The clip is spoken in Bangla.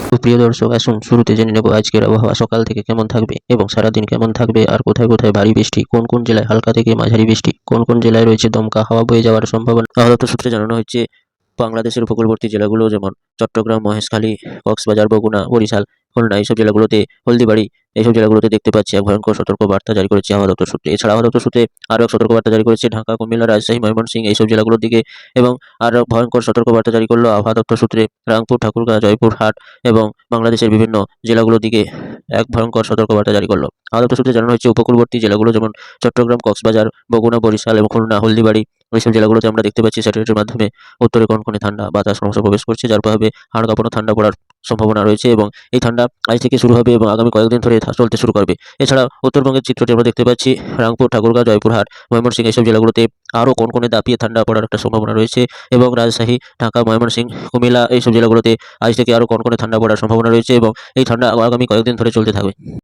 প্রিয় দর্শক, আসুন শুরুতে জেনে নেব আজকের আবহাওয়া সকাল থেকে কেমন থাকবে এবং সারাদিন কেমন থাকবে, আর কোথায় কোথায় ভারী বৃষ্টি, কোন কোন জেলায় হালকা থেকে মাঝারি বৃষ্টি, কোন কোন জেলায় রয়েছে দমকা হাওয়া বয়ে যাওয়ার সম্ভাবনা। আবহাওয়া দপ্তর সূত্রে জানানো হচ্ছে, বাংলাদেশের উপকূলবর্তী জেলাগুলো যেমন চট্টগ্রাম, মহেশখালী, কক্সবাজার, বগুড়া, বরিশাল, খুলনা এইসব জেলাগুলোতে, হলদিবাড়ি এইসব জেলাগুলোতে দেখতে পাচ্ছি এক ভয়ঙ্কর সতর্ক বার্তা জারি করেছে আবহাওয়া দপ্তর সূত্রে। এছাড়া আবহাওয়া দপ্তর সূত্রে আরও এক সতর্ক বার্তা জারি করেছে ঢাকা, কুমিল্লা, রাজশাহী, ময়মনসিংহ এইসব জেলাগুলোর দিকে। এবং আরও ভয়ঙ্কর সতর্ক বার্তা জারি করলো আবহাওয়া দপ্তর সূত্রে রাংপুর, ঠাকুরগাঁ, জয়পুরহাট এবং বাংলাদেশের বিভিন্ন জেলাগুলোর দিকে এক ভয়ঙ্কর সতর্কবার্তা জারি করলো। আবহাওয়া দপ্তর সূত্রে জানানো হয়েছে, উপকূলবর্তী জেলাগুলো যেমন চট্টগ্রাম, কক্সবাজার, বগুড়া, বরিশাল এবং খুলনা, হলদিবাড়ি ওইসব জেলাগুলোতে আমরা দেখতে পাচ্ছি স্যাটেলাইটের মাধ্যমে উত্তরে কনকনে ঠান্ডা বাতাস ক্রমশ প্রবেশ করছে, যার প্রভাবে হাড় কাঁপানো ঠান্ডা পড়ার সম্ভাবনা রয়েছে। এবং এই ঠান্ডা আজ থেকে শুরু হবে এবং আগামী কয়েকদিন ধরে চলতে শুরু করবে। এছাড়া উত্তরবঙ্গের চিত্রটি আমরা দেখতে পাচ্ছি, রাংপুর, ঠাকুরগাঁ, জয়পুরহাট, ময়মনসিংহ এইসব জেলাগুলোতে আরও কনকনে দাপিয়ে ঠান্ডা পড়ার একটা সম্ভাবনা রয়েছে। এবং রাজশাহী, ঢাকা, ময়মনসিংহ, কুমিল্লা এইসব জেলাগুলোতে আজ থেকে আরও কনকনে ঠান্ডা পড়ার সম্ভাবনা রয়েছে এবং এই ঠান্ডা আগামী কয়েকদিন ধরে চলতে থাকবে।